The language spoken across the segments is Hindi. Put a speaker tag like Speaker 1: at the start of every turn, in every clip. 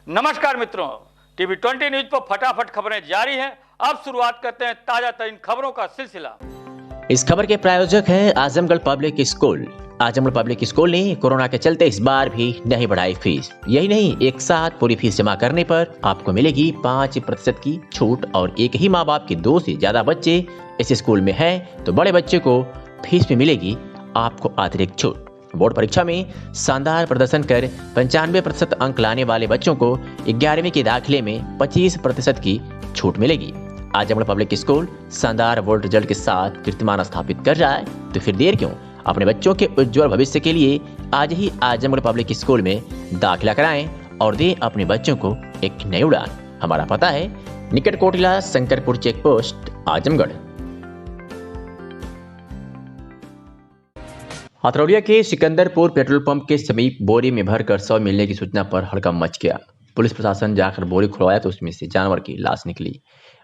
Speaker 1: नमस्कार मित्रों, टीवी 20 न्यूज पर फटाफट खबरें जारी हैं। अब शुरुआत करते हैं ताजा तरीन खबरों का सिलसिला।
Speaker 2: इस खबर के प्रायोजक हैं Azamgarh public school. Azamgarh public school ने कोरोना के चलते इस बार भी नहीं बढ़ाई फीस। यही नहीं, एक साथ पूरी फीस जमा करने पर आपको मिलेगी 5% की छूट और एक ही माँ बाप के 2 से ज्यादा बच्चे इस स्कूल में हैं तो बड़े बच्चे को फीस में मिलेगी आपको अतिरिक्त छूट। बोर्ड परीक्षा में शानदार प्रदर्शन कर 95% अंक लाने वाले बच्चों को 11वीं के दाखिले में 25% की छूट मिलेगी। आजमगढ़ पब्लिक स्कूल शानदार बोर्ड रिजल्ट के साथ कीर्तिमान स्थापित कर रहा है, तो फिर देर क्यों? अपने बच्चों के उज्जवल भविष्य के लिए आज ही आजमगढ़ पब्लिक स्कूल में दाखिला कराएं और दें अपने बच्चों को एक नई उड़ान। हमारा पता है निकट कोटिला, शंकरपुर चेक पोस्ट, आजमगढ़। हथरौलिया के सिकंदरपुर पेट्रोल पंप के समीप बोरी में भरकर शव मिलने की सूचना पर हड़कंप मच गया। पुलिस प्रशासन जाकर बोरी खुलवाया तो उसमें से जानवर की लाश निकली।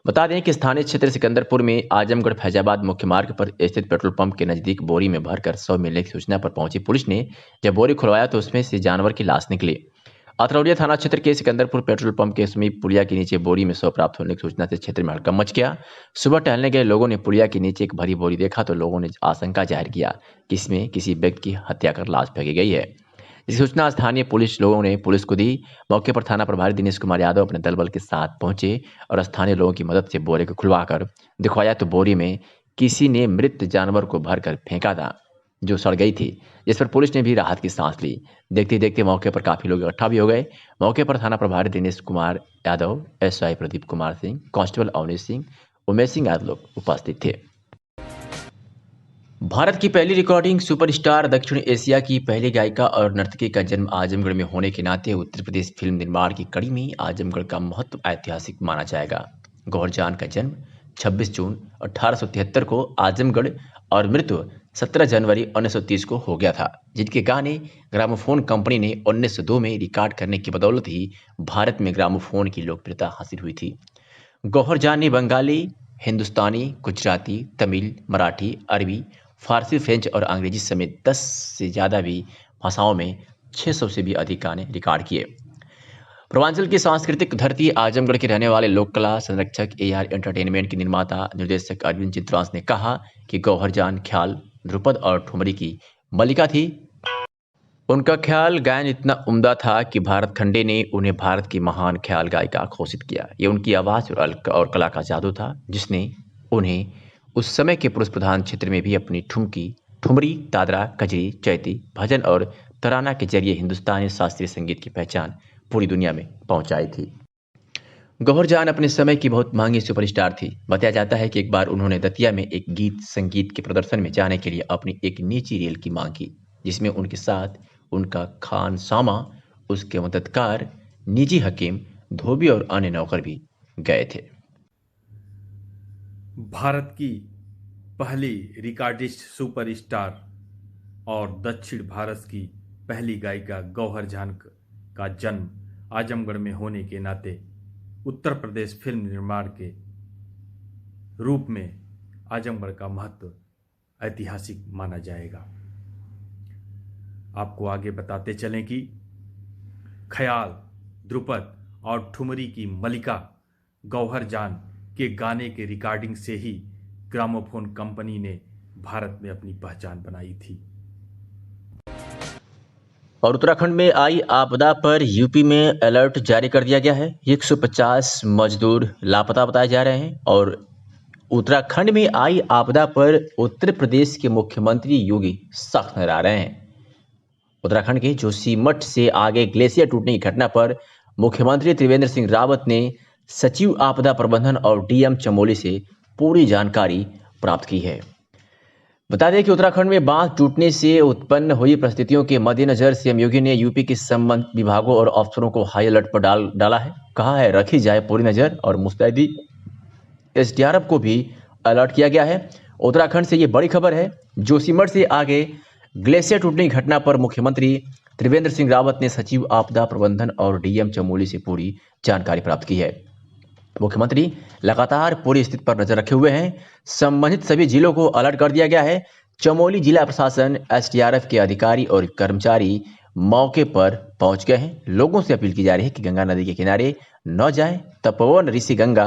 Speaker 2: बता दें कि स्थानीय क्षेत्र सिकंदरपुर में आजमगढ़ फैजाबाद मुख्य मार्ग पर स्थित पेट्रोल पंप के नजदीक बोरी में भरकर शव मिलने की सूचना पर पहुंची पुलिस ने जब बोरी खुलवाया तो उसमें से जानवर की लाश निकली। अतरौलिया थाना क्षेत्र के सिकंदरपुर पेट्रोल पंप के समीप पुलिया के नीचे बोरी में शव प्राप्त होने की सूचना से क्षेत्र में हड़कंप मच गया। सुबह टहलने गए लोगों ने पुलिया के नीचे एक भरी बोरी देखा तो लोगों ने आशंका जाहिर किया कि इसमें किसी व्यक्ति की हत्या कर लाश फेंकी गई है। इसकी सूचना स्थानीय पुलिस लोगों ने पुलिस को दी। मौके पर थाना प्रभारी दिनेश कुमार यादव अपने दल बल के साथ पहुंचे और स्थानीय लोगों की मदद से बोरे को खुलवाकर दिखवाया तो बोरी में किसी ने मृत जानवर को भरकर फेंका था जो सड़ गई थी, जिस पर पुलिस ने भी राहत की सांस ली। देखते देखते मौके पर काफी लोग इकट्ठा भी हो गए। मौके पर थाना प्रभारी दिनेश कुमार यादव, एसआई प्रदीप कुमार सिंह, कांस्टेबल अवनीश सिंह, उमेश सिंह आदि लोग उपस्थित थे। भारत की पहली रिकॉर्डिंग सुपरस्टार, दक्षिण एशिया की पहली गायिका और नर्तकी का जन्म आजमगढ़ में होने के नाते उत्तर प्रदेश फिल्म निर्माण की कड़ी में आजमगढ़ का महत्व ऐतिहासिक माना जाएगा। गौहर जान का जन्म 26 जून 1873 को आजमगढ़ और मृत्यु 17 जनवरी 1930 को हो गया था, जिनके गाने ग्रामोफोन कंपनी ने 1902 में रिकॉर्ड करने की बदौलत ही भारत में ग्रामोफोन की लोकप्रियता हासिल हुई थी। गौहर जान ने बंगाली, हिंदुस्तानी, गुजराती, तमिल, मराठी, अरबी, फारसी, फ्रेंच और अंग्रेजी समेत 10 से ज़्यादा भी भाषाओं में 600 से भी अधिक गाने रिकॉर्ड किए। पूर्वांचल की सांस्कृतिक धरती आजमगढ़ के रहने वाले लोक कला संरक्षक AR एंटरटेनमेंट के निर्माता निर्देशक अरविंद चित्रांश ने कहा कि गौहर जान ख्याल, ध्रुपद और ठुमरी की मल्लिका थी। उनका ख्याल गायन इतना उम्दा था कि भारत खंडे ने उन्हें भारत की महान ख्याल गायिका घोषित किया। ये उनकी आवाज़ और कला का जादू था जिसने उन्हें उस समय के पुरुष प्रधान क्षेत्र में भी अपनी ठुमकी, ठुमरी, दादरा, कजरी, चैती, भजन और तराना के जरिए हिंदुस्तानी शास्त्रीय संगीत की पहचान पूरी दुनिया में पहुंचाई थी। गौहर जान अपने समय की बहुत महंगी सुपरस्टार थी। बताया जाता है कि एक बार उन्होंने दतिया में एक गीत संगीत के प्रदर्शन में जाने के लिए अपनी एक निजी रेल की मांग की, जिसमें उनके साथ उनका खान सामा, उसके मददगार, निजी हकीम, धोबी और अन्य नौकर भी गए थे।
Speaker 3: भारत की पहली रिकॉर्डिस्ट सुपरस्टार और दक्षिण भारत की पहली गायिका गौहर जान का जन्म आजमगढ़ में होने के नाते उत्तर प्रदेश फिल्म निर्माण के रूप में आजमगढ़ का महत्व ऐतिहासिक माना जाएगा। आपको आगे बताते चलें कि ख्याल, ध्रुपद और ठुमरी की मल्लिका गौहर जान के गाने के रिकॉर्डिंग से ही ग्रामोफोन कंपनी ने भारत में अपनी पहचान बनाई थी।
Speaker 2: और उत्तराखंड में आई आपदा पर यूपी में अलर्ट जारी कर दिया गया है। 150 मजदूर लापता बताए जा रहे हैं। और उत्तराखंड में आई आपदा पर उत्तर प्रदेश के मुख्यमंत्री योगी सख्त नजर आ रहे हैं। उत्तराखंड के जोशीमठ से आगे ग्लेशियर टूटने की घटना पर मुख्यमंत्री त्रिवेंद्र सिंह रावत ने सचिव आपदा प्रबंधन और DM चमोली से पूरी जानकारी प्राप्त की है। बता दें कि उत्तराखंड में बांध टूटने से उत्पन्न हुई परिस्थितियों के मद्देनजर CM योगी ने यूपी के संबंधित विभागों और अफसरों को हाई अलर्ट पर डाला है। कहा है रखी जाए पूरी नजर और मुस्तैदी। SDRF को भी अलर्ट किया गया है। उत्तराखंड से ये बड़ी खबर है। जोशीमठ से आगे ग्लेशियर टूटने की घटना पर मुख्यमंत्री त्रिवेंद्र सिंह रावत ने सचिव आपदा प्रबंधन और DM चमोली से पूरी जानकारी प्राप्त की है। मुख्यमंत्री लगातार पूरी स्थिति पर नजर रखे हुए हैं। संबंधित सभी जिलों को अलर्ट कर दिया गया है। चमोली जिला प्रशासन, SDRF के अधिकारी और कर्मचारी मौके पर पहुंच गए हैं। लोगों से अपील की जा रही है कि गंगा नदी के किनारे न जाएं। तपोवन ऋषि गंगा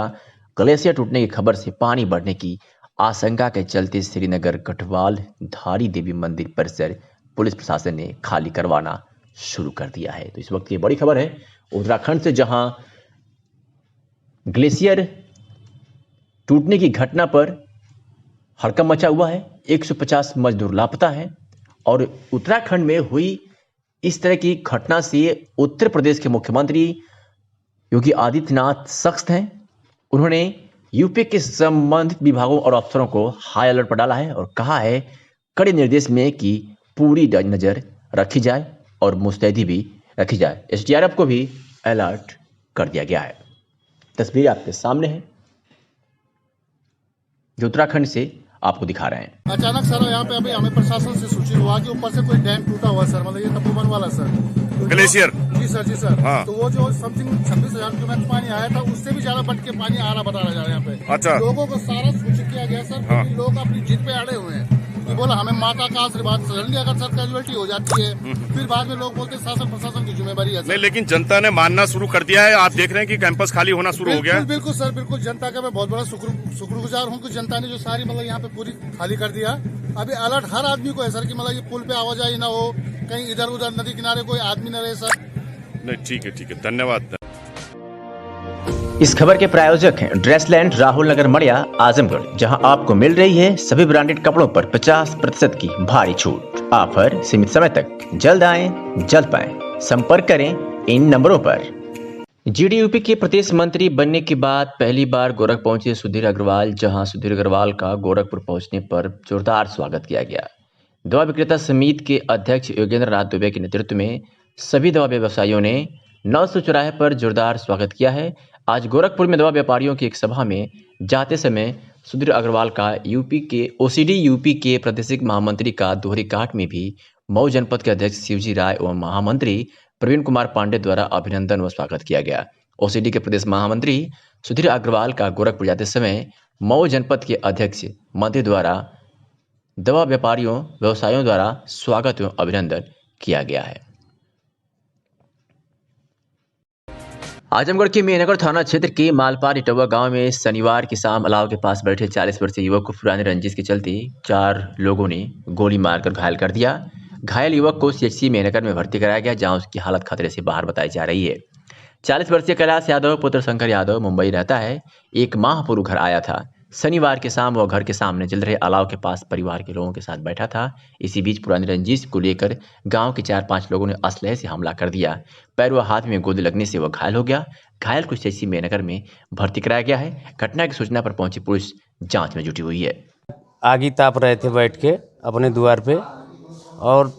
Speaker 2: ग्लेशियर टूटने की खबर से पानी बढ़ने की आशंका के चलते श्रीनगर गढ़वाल धारी देवी मंदिर परिसर पुलिस प्रशासन ने खाली करवाना शुरू कर दिया है। तो इस वक्त की बड़ी खबर है उत्तराखंड से, जहां ग्लेशियर टूटने की घटना पर हड़कंप मचा हुआ है। 150 मजदूर लापता हैं और उत्तराखंड में हुई इस तरह की घटना से उत्तर प्रदेश के मुख्यमंत्री योगी आदित्यनाथ सख्त हैं। उन्होंने यूपी के संबंधित विभागों और अफसरों को हाई अलर्ट पर डाला है और कहा है कड़े निर्देश में कि पूरी नजर रखी जाए और मुस्तैदी भी रखी जाए। एसडीआरएफ को भी अलर्ट कर दिया गया है। तस्वीर आपके सामने है जो उत्तराखंड से आपको दिखा रहे हैं।
Speaker 4: अचानक सर यहाँ पे अभी हमें प्रशासन से सूचित हुआ कि ऊपर से कोई डैम टूटा हुआ सर, मतलब ये तपोवन वाला सर,
Speaker 5: ग्लेशियर।
Speaker 4: जी सर।
Speaker 5: हाँ।
Speaker 4: तो वो जो समथिंग 26,000 क्यूसेक पानी आया था उससे भी ज्यादा बढ़ के पानी आ रहा बता रहा है यहाँ पे।
Speaker 5: अच्छा।
Speaker 4: लोगों को सारा सूचित किया गया सर।
Speaker 5: हाँ।
Speaker 4: लोग अपनी जिद पे अड़े हुए हैं कि बोला हमें माता का आशीर्वाद, सडनली अगर सर कैजुअलिटी हो जाती है फिर बाद में लोग बोलते हैं शासन प्रशासन की जिम्मेदारी है।
Speaker 5: नहीं, लेकिन जनता ने मानना शुरू कर दिया है। आप देख रहे हैं कि कैंपस खाली होना शुरू हो गया है।
Speaker 4: बिल्कुल सर, बिल्कुल। जनता का मैं बहुत बड़ा शुक्रगुजार हूँ कि जनता ने जो सारी मतलब यहाँ पे पूरी खाली कर दिया। अभी अलर्ट हर आदमी को है सर कि मतलब ये पुल पे आवाजाही ना हो, कहीं इधर उधर नदी किनारे कोई आदमी न रहे सर।
Speaker 5: नहीं, ठीक है, धन्यवाद।
Speaker 2: इस खबर के प्रायोजक हैं ड्रेसलैंड, राहुल नगर, मड़िया, आजमगढ़, जहां आपको मिल रही है सभी ब्रांडेड कपड़ों पर 50% की भारी छूट। ऑफर सीमित समय तक। जल्द आएं, जल्द पाएं। संपर्क करें इन नंबरों पर। जीडीयूपी के प्रदेश मंत्री बनने के बाद पहली बार गोरख पहुंचे सुधीर अग्रवाल, जहां सुधीर अग्रवाल का गोरखपुर पहुंचने पर जोरदार स्वागत किया गया। दवा विक्रेता समिति के अध्यक्ष योगेंद्र नाथ दुबे के नेतृत्व में सभी दवा व्यवसायियों ने 900 चौराहे पर जोरदार स्वागत किया है। आज गोरखपुर में दवा व्यापारियों की एक सभा में जाते समय सुधीर अग्रवाल का ओसीडी यूपी के प्रादेशिक महामंत्री का दोहरी घाट में भी मऊ जनपद के अध्यक्ष शिवजी राय एवं महामंत्री प्रवीण कुमार पांडे द्वारा अभिनंदन व स्वागत किया गया। ओसीडी के प्रदेश महामंत्री सुधीर अग्रवाल का गोरखपुर जाते समय मऊ जनपद के अध्यक्ष मंत्री द्वारा दवा व्यवसायियों द्वारा स्वागत एवं अभिनंदन किया गया है। आजमगढ़ के मेहनगर थाना क्षेत्र के मालपार इटवा गांव में शनिवार की शाम अलाव के पास बैठे 40 वर्षीय युवक को पुराने रंजिश के चलते 4 लोगों ने गोली मारकर घायल कर दिया। घायल युवक को सीएचसी मेहनगर में भर्ती कराया गया, जहां उसकी हालत खतरे से बाहर बताई जा रही है। 40 वर्षीय कैलाश यादव पुत्र शंकर यादव मुंबई रहता है। एक माह पूर्व घर आया था। शनिवार की शाम वह घर के सामने जल रहे अलाव के पास परिवार के लोगों के साथ बैठा था। इसी बीच पुरानी रंजिश को लेकर गांव के 4-5 लोगों ने असलहे से हमला कर दिया। पैर व हाथ में गोली लगने से वह घायल हो गया। घायल को सीएचसी मेहनगर में भर्ती कराया गया है। घटना की सूचना पर पहुंची पुलिस जांच में जुटी हुई है।
Speaker 6: आगी ताप रहे थे बैठ के अपने द्वार पे और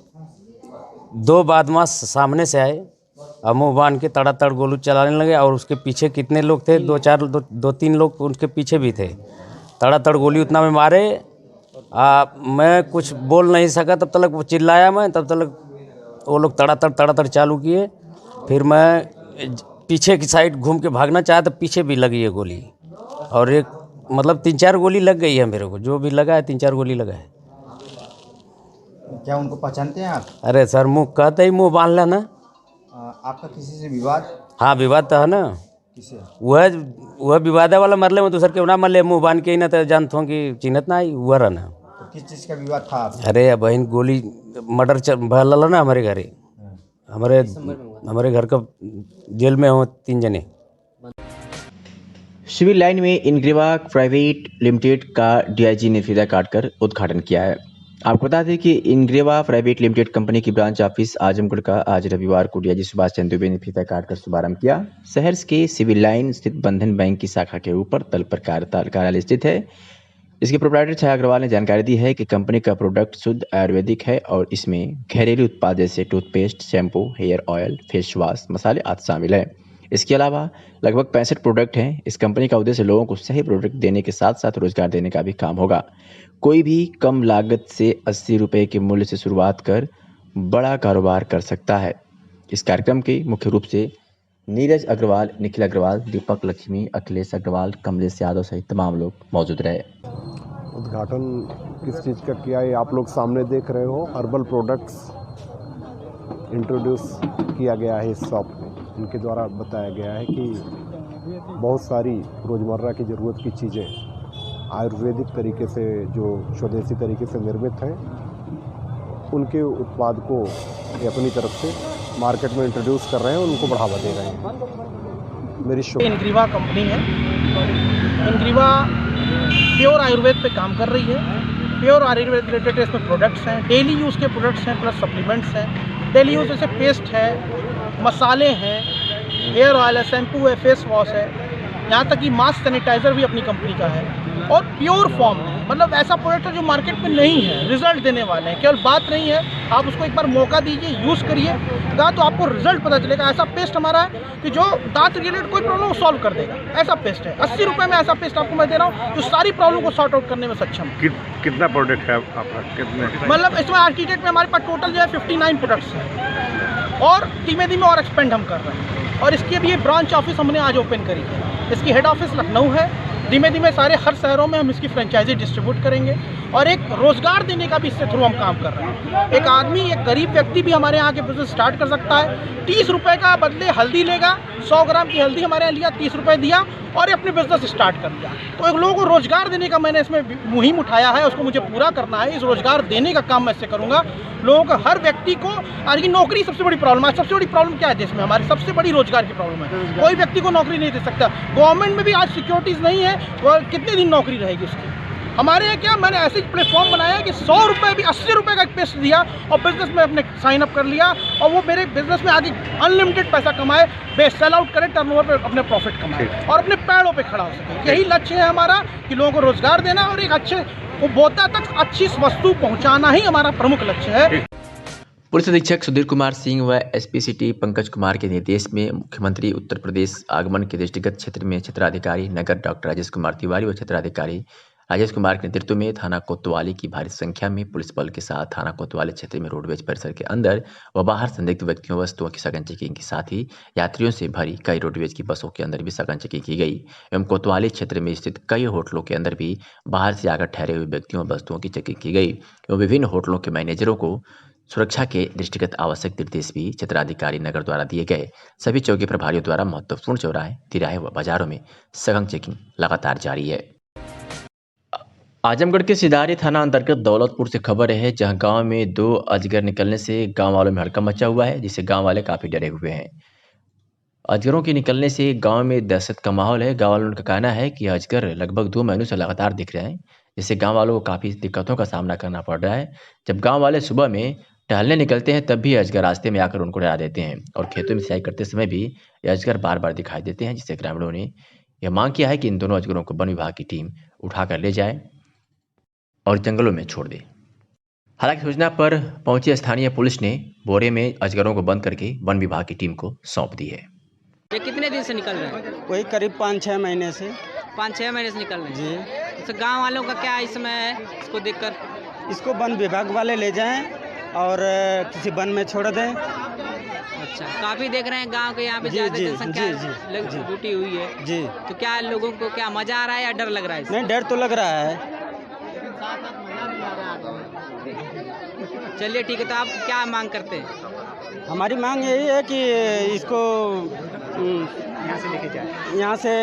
Speaker 6: 2 बदमाश सामने से आए और मुँह बांध के तड़ातड़ गोली चलाने लगे और उसके पीछे कितने लोग थे, 2-3 लोग उनके पीछे भी थे। तड़ातड़ गोली उतना में मारे। मैं कुछ बोल नहीं सका तब तक वो चिल्लाया मैं, तब तक वो लोग तड़ातड़ चालू किए। फिर मैं पीछे की साइड घूम के भागना चाहा तो पीछे भी लगी है गोली और एक मतलब 3-4 गोली लग गई है मेरे को, जो भी लगा है 3-4 गोली लगा है।
Speaker 7: क्या उनको पहचानते हैं आप?
Speaker 6: अरे सर मुँह कहते ही मुँह बांध लेना।
Speaker 7: आपका किसी से विवाद?
Speaker 6: हाँ विवाद तो है ना।
Speaker 7: किसे?
Speaker 6: वह विवाद वाला मरले में दूसर के ना मरले, मुँह बांध के ही ना तो जानते हो कि चिन्हत ना आई हुआ रहना।
Speaker 7: तो किस चीज़ का विवाद था आप?
Speaker 6: अरे बहन गोली मर्डर भला ना हमारे घरे, हमारे घर का जेल में हो 3 जने।
Speaker 2: सिविल लाइन में इनग्रेवा प्राइवेट लिमिटेड का डीआईजी ने फीता काटकर उद्घाटन किया है। आपको बता दें कि इनग्रेवा प्राइवेट लिमिटेड कंपनी की ब्रांच ऑफिस आजमगढ़ का आज रविवार को डीआईजी सुभाष चंद्र दुबे ने फीता काटकर शुभारंभ किया। शहर के सिविल लाइन स्थित बंधन बैंक की शाखा के ऊपर तल पर कार्यालय स्थित है। इसके प्रोप्राइटर छाया अग्रवाल ने जानकारी दी है कि कंपनी का प्रोडक्ट शुद्ध आयुर्वेदिक है और इसमें घरेलू उत्पाद जैसे toothpaste, shampoo, hair oil, face wash, मसाले आदि शामिल है। इसके अलावा लगभग 65 प्रोडक्ट हैं। इस कंपनी का उद्देश्य लोगों को सही प्रोडक्ट देने के साथ साथ रोजगार देने का भी काम होगा। कोई भी कम लागत से 80 रुपये के मूल्य से शुरुआत कर बड़ा कारोबार कर सकता है। इस कार्यक्रम के मुख्य रूप से नीरज अग्रवाल, निखिल अग्रवाल, दीपक लक्ष्मी, अखिलेश अग्रवाल, कमलेश यादव सहित तमाम लोग मौजूद रहे।
Speaker 8: उद्घाटन किस चीज़ का किया है आप लोग सामने देख रहे हो। हर्बल प्रोडक्ट्स इंट्रोड्यूस किया गया है इस शॉप में। इनके द्वारा बताया गया है कि बहुत सारी रोज़मर्रा की ज़रूरत की चीज़ें आयुर्वेदिक तरीके से, जो स्वदेशी तरीके से निर्मित हैं, उनके उत्पाद को ये अपनी तरफ से मार्केट में इंट्रोड्यूस कर रहे हैं, उनको बढ़ावा दे रहे हैं। मेरी
Speaker 9: इनग्रीवा कंपनी है। इनग्रीवा प्योर आयुर्वेद पे काम कर रही है। प्योर आयुर्वेद रिलेटेड इसमें प्रोडक्ट्स हैं, डेली यूज़ के प्रोडक्ट्स हैं, प्लस सप्लीमेंट्स हैं। डेली यूज़ जैसे पेस्ट है, मसाले हैं, हेयर ऑयल है, शैम्पू है, फेस वॉश है, यहाँ तक कि मास्क सैनिटाइज़र भी अपनी कंपनी का है और प्योर फॉर्म है। मतलब ऐसा प्रोडक्ट है जो मार्केट में नहीं है, रिजल्ट देने वाले हैं। केवल बात नहीं है, आप उसको एक बार मौका दीजिए, यूज़ करिएगा तो आपको रिजल्ट पता चलेगा। ऐसा पेस्ट हमारा है कि जो दांत रिलेटेड कोई प्रॉब्लम को सॉल्व कर देगा, ऐसा पेस्ट है। 80 रुपये में ऐसा पेस्ट आपको मैं दे रहा हूँ जो सारी प्रॉब्लम को सॉर्ट आउट करने में सक्षम है।
Speaker 5: कितना प्रोडक्ट है आपका? कितने?
Speaker 9: मतलब इसमें आज की डेट में हमारे पास टोटल जो है 59 प्रोडक्ट्स हैं और धीमे धीमे और एक्सपेंड हम कर रहे हैं। और इसकी अभी एक ब्रांच ऑफिस हमने आज ओपन करी है। इसकी हेड ऑफिस लखनऊ है। धीमे धीमे सारे हर शहरों में हम इसकी फ्रेंचाइजी डिस्ट्रीब्यूट करेंगे और एक रोज़गार देने का भी इससे थ्रू हम काम कर रहे हैं। एक आदमी, एक गरीब व्यक्ति भी हमारे यहाँ के बिजनेस स्टार्ट कर सकता है। 30 रुपये का बदले हल्दी लेगा, 100 ग्राम की हल्दी हमारे यहाँ लिया, 30 रुपये दिया और ये अपने बिजनेस स्टार्ट कर दिया। तो एक लोगों को रोज़गार देने का मैंने इसमें मुहिम उठाया है, उसको मुझे पूरा करना है। इस रोज़गार देने का काम मैं इससे करूँगा। लोगों को, हर व्यक्ति को, आज की नौकरी सबसे बड़ी प्रॉब्लम है। सबसे बड़ी प्रॉब्लम क्या है देश में? हमारी सबसे बड़ी रोज़गार की प्रॉब्लम है। कोई व्यक्ति को नौकरी नहीं दे सकता। गवर्नमेंट में भी आज सिक्योरिटीज़ नहीं है, वो कितने दिन नौकरी रहेगी उसकी? हमारे यहाँ क्या, मैंने ऐसे प्लेटफॉर्म बनाया कि 100 रुपये भी 80 रुपये का एक पेस्ट दिया और बिजनेस में अपने साइन अप कर लिया और वो मेरे बिजनेस में आगे अनलिमिटेड पैसा कमाए, बेस्ट सेल आउट करे, टर्नओवर पे अपने प्रॉफिट कमाए और अपने पैरों पे खड़ा हो सके। यही लक्ष्य है हमारा कि लोगों को रोजगार देना और एक अच्छे उपभोक्ता तक अच्छी वस्तु पहुँचाना ही हमारा प्रमुख लक्ष्य है।
Speaker 2: पुलिस अधीक्षक सुधीर कुमार सिंह व एसपी सिटी पंकज कुमार के निर्देश में मुख्यमंत्री उत्तर प्रदेश आगमन के दृष्टिगत क्षेत्र में क्षेत्राधिकारी नगर डॉक्टर राजेश कुमार तिवारी व क्षेत्राधिकारी राजेश कुमार के नेतृत्व में थाना कोतवाली की भारी संख्या में पुलिस बल के साथ थाना कोतवाली क्षेत्र में रोडवेज परिसर के अंदर व बाहर संदिग्ध व्यक्तियों व वस्तुओं की सघन चेकिंग के साथ ही यात्रियों से भरी कई रोडवेज की बसों के अंदर भी सघन चेकिंग की गई एवं कोतवाली क्षेत्र में स्थित कई होटलों के अंदर भी बाहर से आकर ठहरे हुए व्यक्तियों व वस्तुओं की चेकिंग की गई एवं विभिन्न होटलों के मैनेजरों को सुरक्षा के दृष्टिगत आवश्यक निर्देश भी क्षेत्राधिकारी नगर द्वारा दिए गए। सभी चौकी प्रभारियों द्वारा महत्वपूर्ण चौराहे, तिराहे व बाजारों में सघन चेकिंग लगातार जारी है। आजमगढ़ के सिधारी थाना अंतर्गत दौलतपुर से खबर है, जहां गांव में 2 अजगर निकलने से गांव वालों में हड़कंप मचा हुआ है, जिससे गांव वाले काफी डरे हुए हैं। अजगरों के निकलने से गांव में दहशत का माहौल है। गांव वालों का कहना है कि अजगर लगभग 2 महीनों से लगातार दिख रहे हैं, जिससे गांव वालों को काफी दिक्कतों का सामना करना पड़ रहा है। जब गांव वाले सुबह में टहलने निकलते हैं तब भी अजगर रास्ते में आकर उनको डरा देते हैं और खेतों में सिंचाई करते समय भी ये अजगर बार बार दिखाई देते हैं, जिससे ग्रामीणों ने यह मांग किया है कि इन दोनों अजगरों को वन विभाग की टीम उठाकर ले जाए और जंगलों में छोड़ दे। हालांकि सूचना पर पहुंची स्थानीय पुलिस ने बोरे में अजगरों को बंद करके वन विभाग की टीम को सौंप दी है।
Speaker 10: ये कितने दिन से निकल रहे हैं?
Speaker 11: वही करीब 5-6 महीने से।
Speaker 10: 5-6 महीने से निकल रहे हैं
Speaker 11: जी।
Speaker 10: तो गांव वालों का क्या इसमें है, इसको देखकर?
Speaker 11: इसको वन विभाग वाले ले जाएं और किसी वन में छोड़ दें।
Speaker 10: अच्छा, काफी देख रहे हैं गांव के यहाँ पे ज्यादा जनसंख्या जुटी हुई है
Speaker 11: जी।
Speaker 10: तो क्या लोगों को क्या मजा आ रहा है या डर लग रहा है?
Speaker 11: नहीं, डर तो लग रहा है।
Speaker 10: चलिए ठीक है, तो आप क्या मांग करते हैं?
Speaker 11: हमारी मांग यही है कि इसको यहाँ से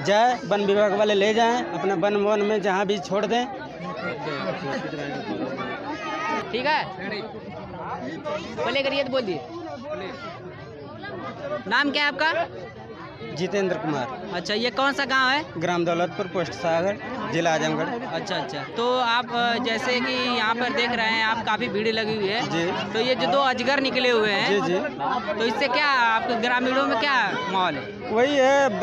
Speaker 11: जाए, वन विभाग वाले ले जाएं, अपना वन में जहाँ भी छोड़ दें।
Speaker 10: ठीक है, बोले करिए तो बोलिए। नाम क्या है आपका?
Speaker 11: जितेंद्र कुमार।
Speaker 10: अच्छा, ये कौन सा गांव है?
Speaker 11: ग्राम दौलतपुर, पोस्ट सागर, जिला आजमगढ़।
Speaker 10: अच्छा, तो आप जैसे कि यहाँ पर देख रहे हैं, आप काफ़ी भीड़ लगी हुई है
Speaker 11: जी।
Speaker 10: तो ये जो 2 अजगर निकले हुए हैं
Speaker 11: जी,
Speaker 10: तो इससे क्या आपके ग्रामीणों में क्या माहौल है?
Speaker 11: वही है,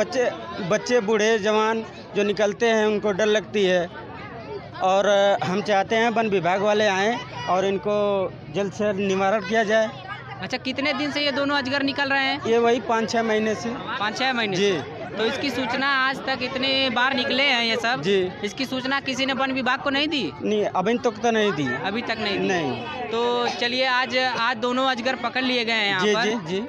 Speaker 11: बच्चे बूढ़े जवान जो निकलते हैं उनको डर लगती है और हम चाहते हैं वन विभाग वाले आएँ और इनको जल्द से निवारण किया जाए।
Speaker 10: अच्छा, कितने दिन से ये दोनों अजगर निकल रहे हैं?
Speaker 11: ये वही 5-6 महीने से।
Speaker 10: 5-6 महीने
Speaker 11: जी।
Speaker 10: तो इसकी सूचना आज तक इतने बार निकले हैं ये सब
Speaker 11: जी,
Speaker 10: इसकी सूचना किसी ने वन विभाग को नहीं दी?
Speaker 11: नहीं, अभी तक तो नहीं दी।
Speaker 10: अभी तक नहीं दी।
Speaker 11: नहीं।
Speaker 10: तो चलिए, आज दोनों अजगर पकड़ लिए गए हैं यहाँ
Speaker 11: जी,
Speaker 10: पर।
Speaker 11: जी, जी।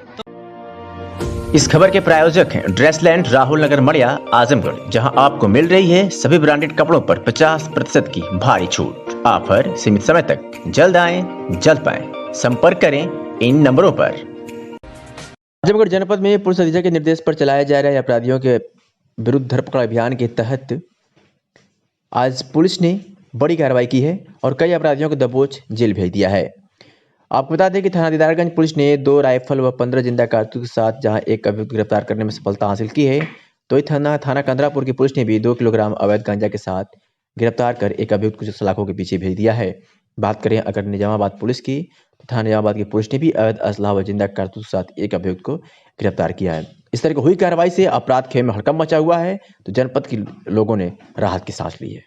Speaker 2: इस खबर के प्रायोजक हैं ड्रेसलैंड, राहुल नगर, मड़िया, आजमगढ़, जहां आपको मिल रही है सभी ब्रांडेड कपड़ों पर 50% की भारी छूट। ऑफर सीमित समय तक, जल्द आएं, जल्द पाएं। संपर्क करें इन नंबरों पर। आजमगढ़ जनपद में पुलिस अधीक्षक के निर्देश पर चलाए जा रहे अपराधियों के विरुद्ध धरपकड़ अभियान के तहत आज पुलिस ने बड़ी कार्रवाई की है और कई अपराधियों को दबोच जेल भेज दिया है। आपको बता दें कि थाना दीदारगंज पुलिस ने 2 राइफल व 15 जिंदा कारतूस के साथ जहां एक अभियुक्त गिरफ्तार करने में सफलता हासिल की है, तो थाना कंदरापुर की पुलिस ने भी 2 किलोग्राम अवैध गांजा के साथ गिरफ्तार कर एक अभियुक्त को सलाखों के पीछे भेज दिया है। बात करें अगर निजामाबाद पुलिस की, तो थाना निजामाबाद की पुलिस ने भी अवैध असलाह व जिंदा कारतूस के साथ एक अभियुक्त को गिरफ्तार किया है। इस तरह की हुई कार्रवाई से अपराध खेमे में हड़कंप मचा हुआ है, तो जनपद के लोगों ने राहत की सांस ली है।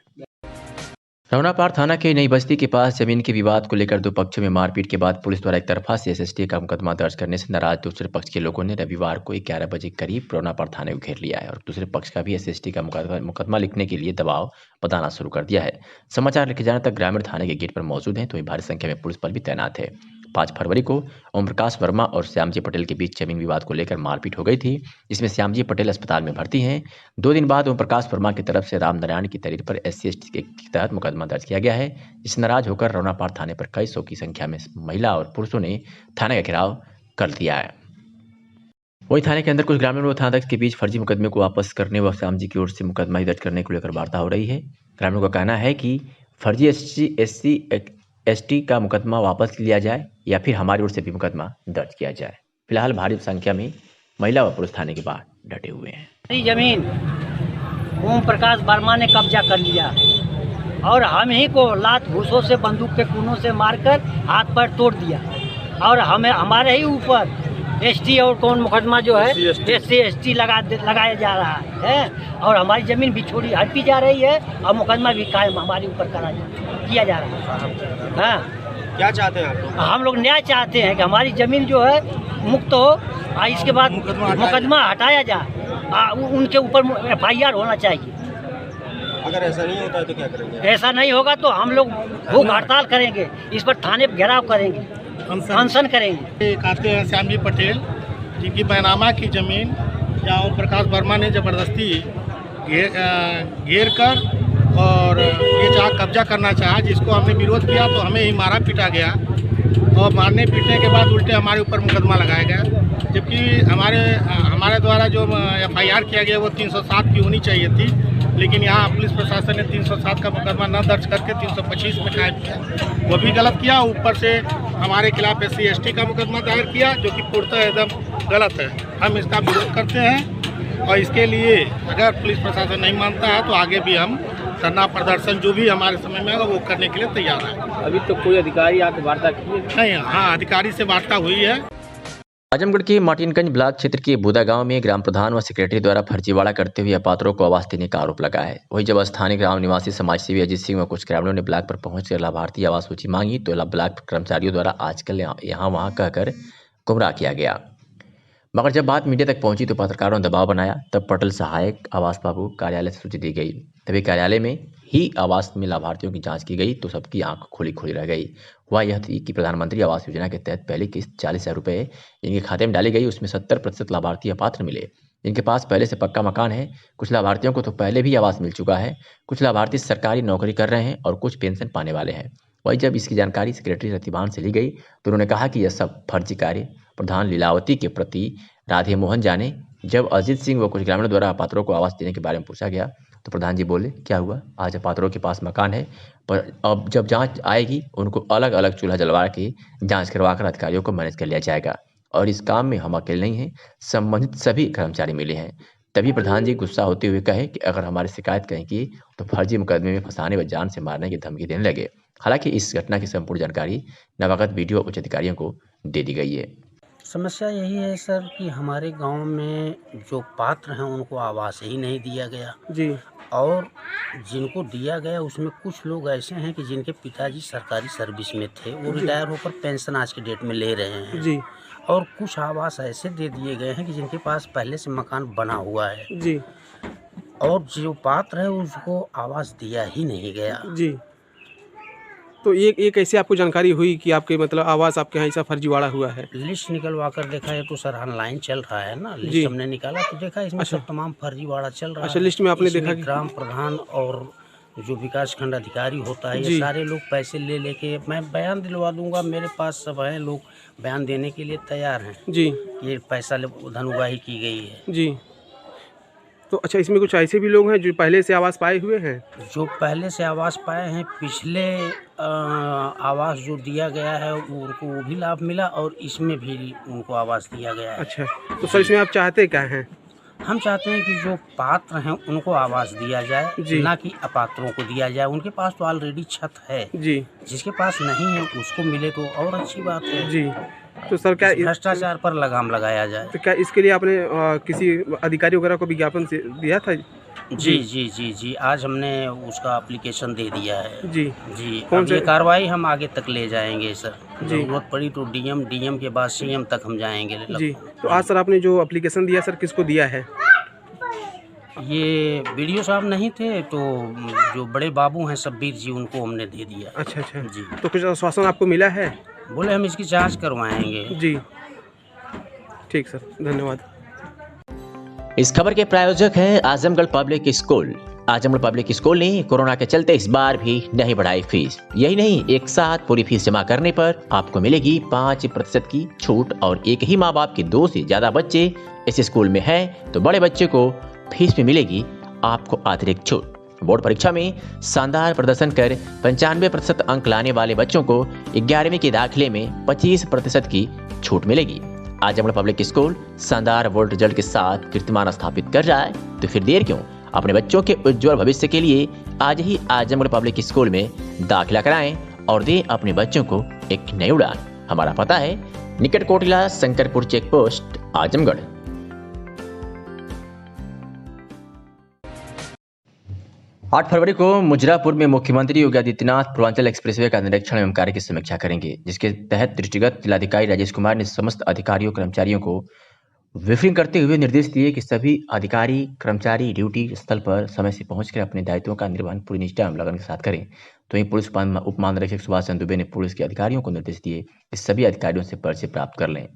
Speaker 2: रौनापार थाना के नई बस्ती के पास जमीन के विवाद को लेकर 2 पक्षों में मारपीट के बाद पुलिस द्वारा एक तरफा से एसएसटी का मुकदमा दर्ज करने से नाराज दूसरे पक्ष के लोगों ने रविवार को 11 बजे करीब रौनापार थाने को घेर लिया है और दूसरे पक्ष का भी एसएसटी का मुकदमा लिखने के लिए दबाव बताना शुरू कर दिया है। समाचार लिखे जाने तक ग्रामीण थाने के गेट पर मौजूद हैं, तो भारी संख्या में पुलिस बल भी तैनात है। 5 फरवरी को ओम प्रकाश वर्मा और श्यामजी पटेल के बीच जमीन विवाद को लेकर मारपीट हो गई थी, जिसमें श्यामजी पटेल अस्पताल में भर्ती हैं। 2 दिन बाद ओम प्रकाश वर्मा की तरफ से रामनारायण की तहरीर पर SC/ST के तहत मुकदमा दर्ज किया गया है। इससे नाराज होकर रौनापार थाने पर कई सौ की संख्या में महिला और पुरुषों ने थाने का घेराव कर दिया है। वहीं थाने के अंदर कुछ ग्रामीणों व थानाध्यक्ष के बीच फर्जी मुकदमे को वापस करने व श्यामजी की ओर से मुकदमा दर्ज करने को लेकर वार्ता हो रही है। ग्रामीणों का कहना है कि फर्जी SC/ST का मुकदमा वापस लिया जाए या फिर हमारी ओर से भी मुकदमा दर्ज किया जाए। फिलहाल भारी संख्या में महिला व पुरुष थाने के बाहर डटे हुए हैं।
Speaker 12: जमीन ओम प्रकाश वर्मा ने कब्जा कर लिया और हम ही को लात घूसों से बंदूक के कूनों से मारकर हाथ पैर तोड़ दिया और हमें हमारे ही ऊपर ST और कौन मुकदमा जो है SC/ST लगाया जा रहा है और हमारी ज़मीन भी छोड़ी हटती जा रही है और मुकदमा भी कायम हमारे ऊपर किया जा रहा है। हाँ,
Speaker 11: क्या चाहते हैं आप?
Speaker 12: हम लोग न्याय चाहते हैं कि हमारी ज़मीन जो है मुक्त हो और इसके बाद मुकदमा हटाया जाए, उनके ऊपर FIR होना चाहिए।
Speaker 11: अगर ऐसा नहीं होता है तो क्या करेंगे?
Speaker 12: ऐसा नहीं होगा तो हम लोग भूख हड़ताल करेंगे, इस पर थाने पर घेराव करेंगे, अनशन करेंगे।
Speaker 4: कहते हैं श्यामजी पटेल जिनकी बैनामा की ज़मीन या ओम प्रकाश वर्मा ने ज़बरदस्ती घेर कर और ये कब्जा करना चाहा, जिसको हमने विरोध किया तो हमें ही मारा पीटा गया और मारने पीटने के बाद उल्टे हमारे ऊपर मुकदमा लगाया गया, जबकि हमारे द्वारा जो FIR किया गया वो 307 की होनी चाहिए थी, लेकिन यहाँ पुलिस प्रशासन ने 307 का मुकदमा न दर्ज करके 325 में कायम किया। वो भी गलत किया, ऊपर से हमारे खिलाफ SC/ST का मुकदमा दायर किया, जो कि पूर्णतः एकदम गलत है। हम इसका विरोध करते हैं और इसके लिए अगर पुलिस प्रशासन नहीं मानता है तो आगे भी हम धरना प्रदर्शन जो भी हमारे समय में होगा वो करने के लिए तैयार है।
Speaker 10: अभी तो कोई अधिकारी आके वार्ता की है?
Speaker 4: नहीं, हाँ, अधिकारी से वार्ता हुई है।
Speaker 2: आजमगढ़ के मार्टिनगंज ब्लॉक क्षेत्र के बूदा गांव में ग्राम प्रधान व सेक्रेटरी द्वारा फर्जीवाड़ा करते हुए अपात्रों को आवास देने का आरोप लगा है। वहीं जब स्थानीय ग्राम निवासी समाजसेवी अजीत सिंह व कुछ ग्रामीणों ने ब्लॉक पर पहुंचकर लाभार्थी आवास सूची मांगी, तो ब्लॉक कर्मचारियों द्वारा आजकल यहाँ वहाँ कहकर गुमराह किया गया। मगर जब बात मीडिया तक पहुंची तो पत्रकारों ने दबाव बनाया, तब पटल सहायक आवास बाबू कार्यालय से सूची दी गई। तभी कार्यालय में ही आवास में लाभार्थियों की जांच की गई तो सबकी आंख खुली रह गई। वह यह थी कि प्रधानमंत्री आवास योजना के तहत पहली किस्त 40,000 रुपये जिनके खाते में डाली गई, उसमें 70% लाभार्थी अपात्र मिले। जिनके पास पहले से पक्का मकान है, कुछ लाभार्थियों को तो पहले भी आवास मिल चुका है, कुछ लाभार्थी सरकारी नौकरी कर रहे हैं और कुछ पेंशन पाने वाले हैं। वहीं जब इसकी जानकारी सेक्रेटरी रतिभान से ली गई तो उन्होंने कहा कि यह सब फर्जी कार्य प्रधान लीलावती के प्रति राधे मोहन जाने। जब अजीत सिंह व कुछ ग्रामीणों द्वारा अपात्रों को आवास देने के बारे में पूछा गया तो प्रधान जी बोले, क्या हुआ, आज अपात्रों के पास मकान है, पर अब जब जांच आएगी उनको अलग अलग चूल्हा जलवा के जांच करवा कर अधिकारियों को मैनेज कर लिया जाएगा और इस काम में हम अकेले नहीं हैं, संबंधित सभी कर्मचारी मिले हैं। तभी प्रधान जी गुस्सा होते हुए कहे कि अगर हमारी शिकायत कहीं की तो फर्जी मुकदमे में फंसाने व जान से मारने की धमकी देने लगे। हालांकि इस घटना की संपूर्ण जानकारी नवागत वीडियो उच्च अधिकारियों को दे दी गई है।
Speaker 13: समस्या यही है सर कि हमारे गांव में जो पात्र हैं उनको आवास ही नहीं दिया गया जी, और जिनको दिया गया उसमें कुछ लोग ऐसे हैं कि जिनके पिताजी सरकारी सर्विस में थे, वो रिटायर होकर पेंशन आज की डेट में ले रहे हैं जी, और कुछ आवास ऐसे दे दिए गए हैं कि जिनके पास पहले से मकान बना हुआ है जी, और जो पात्र है उसको आवास दिया ही नहीं गया जी।
Speaker 14: तो ये कैसे आपको जानकारी हुई कि आपके मतलब आवास आपके यहाँ ऐसा फर्जीवाड़ा हुआ है?
Speaker 13: लिस्ट निकलवा कर देखा है तो सर ऑनलाइन चल रहा है ना, लिस्ट हमने निकाला तो देखा इसमें सब तमाम फर्जीवाड़ा चल रहा है।
Speaker 14: अच्छा, लिस्ट में आपने देखा कि
Speaker 13: ग्राम प्रधान और जो विकास खंड अधिकारी होता है, ये
Speaker 14: जी।
Speaker 13: सारे लोग पैसे ले लेके, मैं बयान दिलवा दूंगा, मेरे पास सब है, लोग बयान देने के लिए तैयार हैं।
Speaker 14: जी
Speaker 13: ये पैसा धन उगाही की गई है।
Speaker 14: जी। तो अच्छा, इसमें कुछ ऐसे भी लोग हैं जो पहले से आवास पाए हुए हैं?
Speaker 13: जो पहले से आवास पाए हैं, पिछले आवास जो दिया गया है उनको वो भी लाभ मिला और इसमें भी उनको आवास दिया गया है।
Speaker 14: अच्छा, तो सर इसमें आप चाहते क्या हैं?
Speaker 13: हम चाहते हैं कि जो पात्र हैं उनको आवास दिया जाए,
Speaker 14: जी।
Speaker 13: ना कि अपात्रों को दिया जाए। उनके पास तो ऑलरेडी छत है,
Speaker 14: जी।
Speaker 13: जिसके पास नहीं है उसको मिले तो और अच्छी बात है।
Speaker 14: जी। तो सर क्या
Speaker 13: भ्रष्टाचार पर लगाम लगाया जाए।
Speaker 14: तो क्या इसके लिए आपने किसी अधिकारी वगैरह को विज्ञापन दिया था?
Speaker 13: जी, आज हमने उसका एप्लीकेशन दे दिया है।
Speaker 14: जी
Speaker 13: जी,
Speaker 14: कौन
Speaker 13: अब ये
Speaker 14: से
Speaker 13: कार्रवाई हम आगे तक ले जाएंगे सर।
Speaker 14: जी।
Speaker 13: जरूरत पड़ी तो डीएम के बाद सीएम तक हम जाएंगे।
Speaker 14: जी। तो आज सर आपने जो एप्लीकेशन दिया सर किसको दिया है?
Speaker 13: ये बीडीओ साहब नहीं थे तो जो बड़े बाबू हैं शब्बीर जी, उनको हमने दे दिया।
Speaker 14: अच्छा
Speaker 13: जी।
Speaker 14: तो कुछ आश्वासन आपको मिला है?
Speaker 13: बोले हम इसकी जांच करवाएंगे।
Speaker 14: जी ठीक सर, धन्यवाद।
Speaker 2: इस खबर के प्रायोजक हैं Azamgarh public school. Azamgarh public school ने कोरोना के चलते इस बार भी नहीं बढ़ाई फीस। यही नहीं, एक साथ पूरी फीस जमा करने पर आपको मिलेगी 5% की छूट और एक ही माँ बाप के 2 से ज्यादा बच्चे इस स्कूल में हैं तो बड़े बच्चे को फीस में मिलेगी आपको अतिरिक्त छूट। बोर्ड परीक्षा में शानदार प्रदर्शन कर 95% अंक लाने वाले बच्चों को 11वीं के दाखिले में 25% की छूट मिलेगी। आजमगढ़ पब्लिक स्कूल शानदार बोर्ड रिजल्ट के साथ कीर्तिमान स्थापित कर रहा है, तो फिर देर क्यों? अपने बच्चों के उज्जवल भविष्य के लिए आज ही आजमगढ़ पब्लिक स्कूल में दाखिला कराएं और दें अपने बच्चों को एक नई उड़ान। हमारा पता है निकट कोटिला, शंकरपुर चेक पोस्ट, आजमगढ़। 8 फरवरी को मुजफ्फरपुर में मुख्यमंत्री योगी आदित्यनाथ पूर्वांचल एक्सप्रेसवे का निरीक्षण एवं कार्य की समीक्षा करेंगे, जिसके तहत दृष्टिगत जिलाधिकारी राजेश कुमार ने समस्त अधिकारियों कर्मचारियों को ब्रीफिंग करते हुए निर्देश दिए कि सभी अधिकारी कर्मचारी ड्यूटी स्थल पर समय से पहुंचकर अपने दायित्वों का निर्वहन पूरी निष्ठा एवं लगन के साथ करें। तो वहीं पुलिस उप महानिरीक्षक सुभाष चंद्र दुबे ने पुलिस के अधिकारियों को निर्देश दिए कि सभी अधिकारियों से पर्चे प्राप्त कर लें,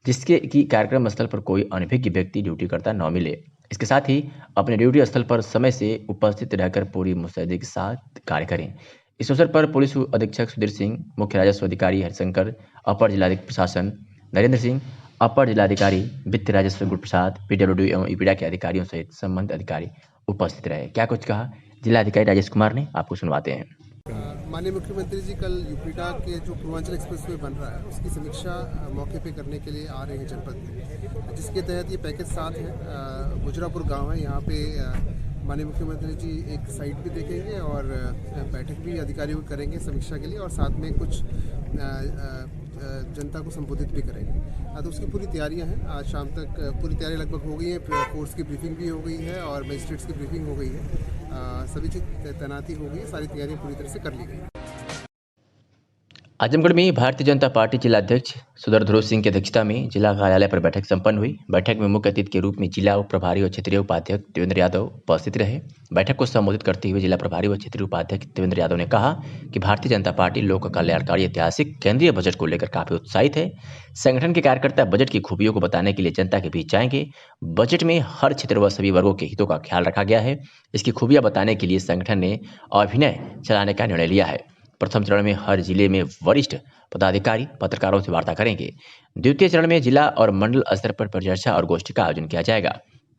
Speaker 2: जिसके कि कार्यक्रम स्थल पर कोई अनभिज्ञ व्यक्ति ड्यूटी करता न मिले। इसके साथ ही अपने ड्यूटी स्थल पर समय से उपस्थित रहकर पूरी मुस्तैदी के साथ कार्य करें। इस अवसर पर पुलिस अधीक्षक सुधीर सिंह, मुख्य राजस्व अधिकारी हरिशंकर, अपर जिलाधिकारी प्रशासन नरेंद्र सिंह, अपर जिलाधिकारी वित्त राजस्व गुरु प्रसाद, पीडब्ल्यूडी एवं ईपीडा के अधिकारियों सहित संबंधित अधिकारी उपस्थित रहे। क्या कुछ कहा जिलाधिकारी राजेश कुमार ने, आपको सुनवाते हैं।
Speaker 15: माननीय मुख्यमंत्री जी कल यूपीडा के जो पूर्वांचल एक्सप्रेसवे बन रहा है उसकी समीक्षा मौके पे करने के लिए आ रहे हैं जनपद में, जिसके तहत ये पैकेज 7 है। गुजरापुर गांव है, यहाँ पे माननीय मुख्यमंत्री जी एक साइट भी देखेंगे और बैठक भी अधिकारियों को करेंगे समीक्षा के लिए और साथ में कुछ जनता को संबोधित भी करेंगे। तो उसकी पूरी तैयारियां हैं। आज शाम तक पूरी तैयारी लगभग हो गई है। फोर्स की ब्रीफिंग भी हो गई है और मजिस्ट्रेट्स की ब्रीफिंग हो गई है। सभी चीज़ तैनाती हो गई है, सारी तैयारियां पूरी तरह से कर ली गई।
Speaker 2: आजमगढ़ में भारतीय जनता पार्टी जिला अध्यक्ष सुधर ध्रुव सिंह की अध्यक्षता में जिला कार्यालय पर बैठक संपन्न हुई। बैठक में मुख्य अतिथि के रूप में जिला उप प्रभारी और क्षेत्रीय उपाध्यक्ष देवेंद्र यादव उपस्थित रहे। बैठक को संबोधित करते हुए जिला प्रभारी व क्षेत्रीय उपाध्यक्ष देवेंद्र यादव ने कहा कि भारतीय जनता पार्टी लोक कल्याणकारी ऐतिहासिक केंद्रीय बजट को लेकर काफी उत्साहित है। संगठन के कार्यकर्ता बजट की खूबियों को बताने के लिए जनता के बीच जाएंगे। बजट में हर क्षेत्र व सभी वर्गों के हितों का ख्याल रखा गया है। इसकी खूबियां बताने के लिए संगठन ने अभिनय चलाने का निर्णय लिया है। प्रथम चरण में हर जिले में वरिष्ठ पदाधिकारी पत्रकारों से वार्ता करेंगे। द्वितीय चरण में जिला और मंडल स्तर पर परिचर्चा और गोष्ठी का आयोजन किया जाएगा।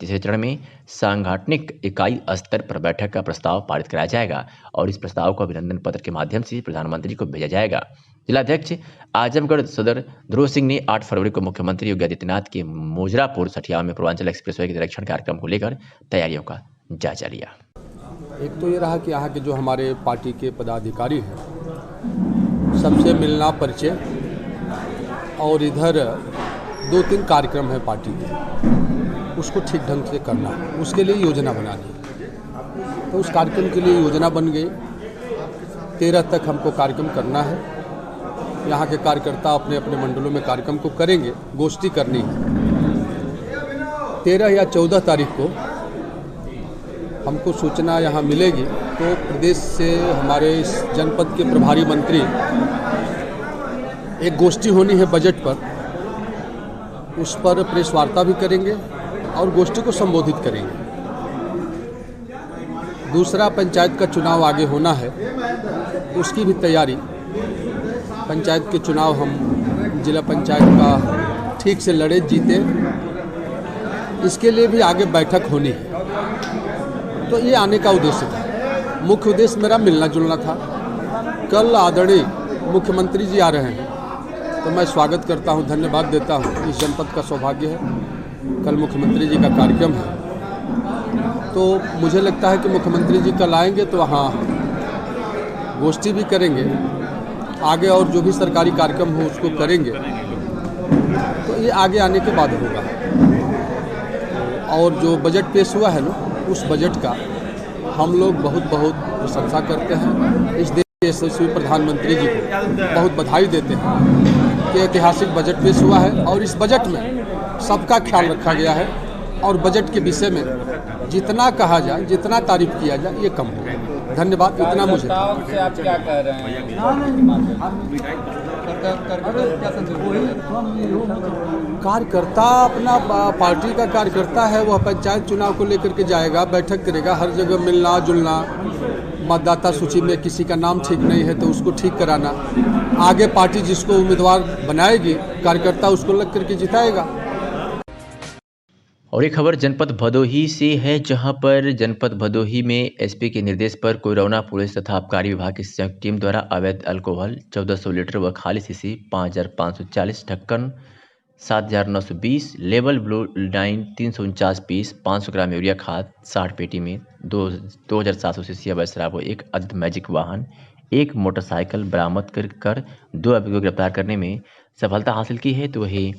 Speaker 2: तीसरे चरण में सांगठनिक इकाई स्तर पर बैठक का प्रस्ताव पारित कराया जाएगा और इस प्रस्ताव को अभिनंदन पत्र के माध्यम से प्रधानमंत्री को भेजा जाएगा। जिलाध्यक्ष आजमगढ़ सदर ध्रुव सिंह ने 8 फरवरी को मुख्यमंत्री योगी आदित्यनाथ के मोजरापुर सठिया में पूर्वांचल एक्सप्रेसवे के निरीक्षण कार्यक्रम को लेकर तैयारियों का जायजा लिया।
Speaker 16: एक तो ये रहा कि यहाँ के जो हमारे पार्टी के पदाधिकारी हैं सबसे मिलना परिचय और इधर 2-3 कार्यक्रम है पार्टी के, उसको ठीक ढंग से करना, उसके लिए योजना बनानी। तो उस कार्यक्रम के लिए योजना बन गई। 13 तक हमको कार्यक्रम करना है। यहाँ के कार्यकर्ता अपने अपने मंडलों में कार्यक्रम को करेंगे, गोष्ठी करनी है। 13 या 14 तारीख को हमको सूचना यहाँ मिलेगी तो प्रदेश से हमारे इस जनपद के प्रभारी मंत्री एक गोष्ठी होनी है बजट पर, उस पर प्रेस वार्ता भी करेंगे और गोष्ठी को संबोधित करेंगे। दूसरा पंचायत का चुनाव आगे होना है, उसकी भी तैयारी। पंचायत के चुनाव हम जिला पंचायत का ठीक से लड़े जीते, इसके लिए भी आगे बैठक होनी है। तो ये आने का उद्देश्य था। मुख्य उद्देश्य मेरा मिलना जुलना था। कल आदरणीय मुख्यमंत्री जी आ रहे हैं, तो मैं स्वागत करता हूं, धन्यवाद देता हूं। इस जनपद का सौभाग्य है, कल मुख्यमंत्री जी का कार्यक्रम है। तो मुझे लगता है कि मुख्यमंत्री जी कल आएंगे तो वहाँ गोष्ठी भी करेंगे, आगे और जो भी सरकारी कार्यक्रम हो उसको करेंगे। तो ये आगे आने के बाद होगा। और जो बजट पेश हुआ है ना, उस बजट का हम लोग बहुत बहुत प्रशंसा करते हैं। इस देश के यशस्वी प्रधानमंत्री जी को बहुत बधाई देते हैं कि ऐतिहासिक बजट पेश हुआ है और इस बजट में सबका ख्याल रखा गया है। और बजट के विषय में जितना कहा जाए, जितना तारीफ किया जाए, ये कम है। धन्यवाद, इतना मुझे।
Speaker 17: से आप क्या कह रहे हैं?
Speaker 16: कार्यकर्ता अपना पार्टी का कार्यकर्ता है, वह पंचायत चुनाव को लेकर के जाएगा, बैठक करेगा, हर जगह मिलना जुलना, मतदाता सूची में किसी का नाम ठीक नहीं है तो उसको ठीक कराना, आगे पार्टी जिसको उम्मीदवार बनाएगी कार्यकर्ता उसको लग करके जिताएगा।
Speaker 2: और एक खबर जनपद भदोही से है, जहां पर जनपद भदोही में एसपी के निर्देश पर कोयरौना पुलिस तथा आबकारी विभाग की संयुक्त टीम द्वारा अवैध अल्कोहल 1400 लीटर व खाली सीसी 5540 ढक्कन 7920 level blue line 349 piece 500 gram urea खाद 60 पेटी में 2700 सीसी अवैध शराब व एक अवैध मैजिक वाहन एक मोटरसाइकिल बरामद कर 2 अभियुक्तों को गिरफ्तार करने में सफलता हासिल की है। तो वही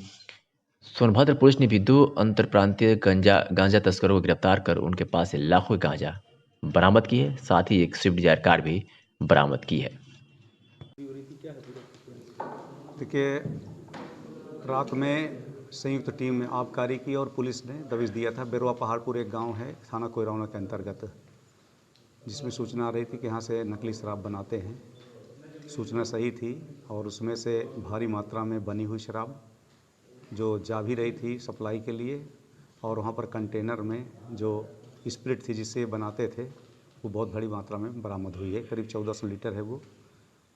Speaker 2: सोनभद्र पुलिस ने भी 2 अंतरप्रांतीय गांजा तस्करों को गिरफ्तार कर उनके पास से लाखों गांजा बरामद की है, साथ ही एक स्विफ्ट डिजायर कार भी बरामद की है।
Speaker 18: देखिए, रात में संयुक्त टीम में आबकारी की और पुलिस ने दबिश दिया था। बेरवा पहाड़पुर एक गांव है थाना कोयरौना के अंतर्गत, जिसमें सूचना आ रही थी कि यहाँ से नकली शराब बनाते हैं। सूचना सही थी और उसमें से भारी मात्रा में बनी हुई शराब जो जा भी रही थी सप्लाई के लिए, और वहाँ पर कंटेनर में जो स्प्रिट थी जिससे बनाते थे वो बहुत बड़ी मात्रा में बरामद हुई है। करीब 1400 लीटर है वो,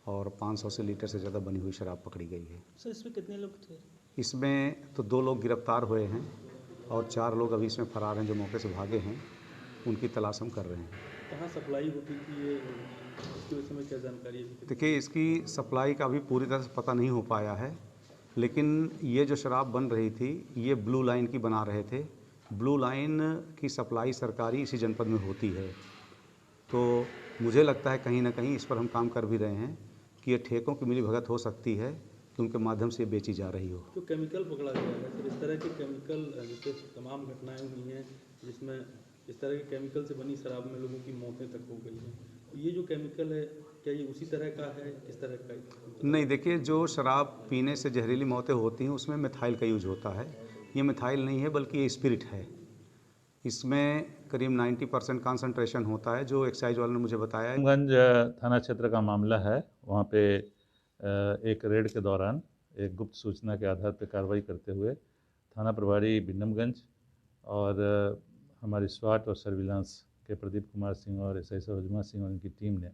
Speaker 18: और 500 से लीटर से ज़्यादा बनी हुई शराब पकड़ी गई है।
Speaker 17: सर, इसमें कितने लोग थे?
Speaker 18: इसमें तो 2 लोग गिरफ्तार हुए हैं और 4 लोग अभी इसमें फरार हैं जो मौके से भागे हैं, उनकी तलाश हम कर रहे हैं।
Speaker 17: कहाँ सप्लाई होती थी ये, इसके विषय में क्या जानकारी है?
Speaker 18: देखिए, इसकी सप्लाई का भी पूरी तरह से पता नहीं हो पाया है, लेकिन ये जो शराब बन रही थी ये ब्लू लाइन की बना रहे थे। ब्लू लाइन की सप्लाई सरकारी इसी जनपद में होती है, तो मुझे लगता है कहीं ना कहीं इस पर हम काम कर भी रहे हैं कि ये ठेकों की मिलीभगत हो सकती है कि उनके माध्यम से बेची जा रही हो।
Speaker 17: तो केमिकल पकड़ा गया है सर, इस तरह के केमिकल जैसे तमाम घटनाएं हुई हैं जिसमें इस तरह के केमिकल से बनी शराब में लोगों की मौतें तक हो गई हैं। तो ये जो केमिकल है क्या ये उसी तरह का है, किस तरह का?
Speaker 18: नहीं, देखिए, जो शराब पीने से जहरीली मौतें होती हैं उसमें मिथाइल का यूज होता है। ये मिथाइल नहीं है बल्कि ये स्पिरिट है। इसमें करीब 90% कॉन्सेंट्रेशन होता है, जो एक्साइज वाले ने मुझे बताया।
Speaker 19: गंज थाना क्षेत्र का मामला है। वहाँ पे एक रेड के दौरान एक गुप्त सूचना के आधार पर कार्रवाई करते हुए थाना प्रभारी भिन्नमगंज और हमारी स्वाट और सर्विलांस के प्रदीप कुमार सिंह और एसआई सरोजमा सिंह और उनकी टीम ने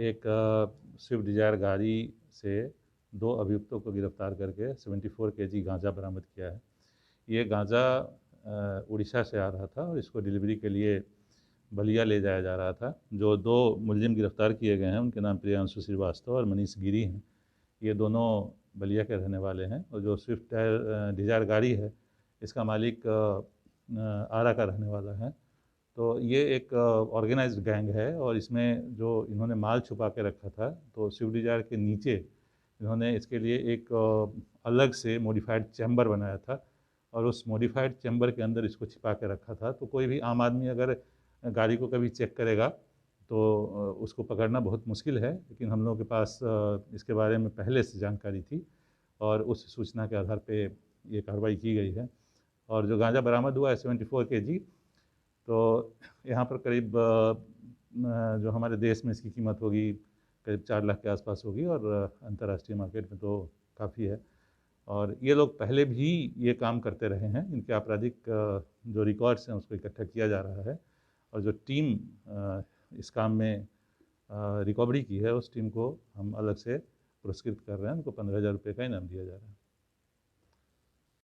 Speaker 19: एक स्विफ्ट डिजायर गाड़ी से 2 अभियुक्तों को गिरफ्तार करके 74 केजी गांजा बरामद किया है। ये गांजा उड़ीसा से आ रहा था और इसको डिलीवरी के लिए बलिया ले जाया जा रहा था। जो 2 मुलजिम गिरफ्तार किए गए हैं उनके नाम प्रियांशु श्रीवास्तव और मनीष गिरी हैं। ये दोनों बलिया के रहने वाले हैं और जो स्विफ्ट डिजायर गाड़ी है इसका मालिक आरा का रहने वाला है। तो ये एक ऑर्गेनाइज्ड गैंग है और इसमें जो इन्होंने माल छुपा के रखा था, तो स्विफ्ट डिजायर के नीचे इन्होंने इसके लिए एक अलग से मॉडिफाइड चैम्बर बनाया था और उस मॉडिफाइड चैम्बर के अंदर इसको छिपा के रखा था। तो कोई भी आम आदमी अगर गाड़ी को कभी चेक करेगा तो उसको पकड़ना बहुत मुश्किल है, लेकिन हम लोगों के पास इसके बारे में पहले से जानकारी थी और उस सूचना के आधार पे ये कार्रवाई की गई है। और जो गांजा बरामद हुआ है 74 केजी, तो यहाँ पर करीब जो हमारे देश में इसकी कीमत होगी करीब 4 लाख के आसपास होगी और अंतर्राष्ट्रीय मार्केट में तो काफ़ी है। और ये लोग पहले भी ये काम करते रहे हैं, इनके आपराधिक जो रिकॉर्ड्स हैं उसको इकट्ठा किया जा रहा है और जो टीम इस काम में रिकवरी की है उस टीम को हम अलग से पुरस्कृत कर रहे हैं, उनको 15,000 रुपये का इनाम दिया जा रहा है।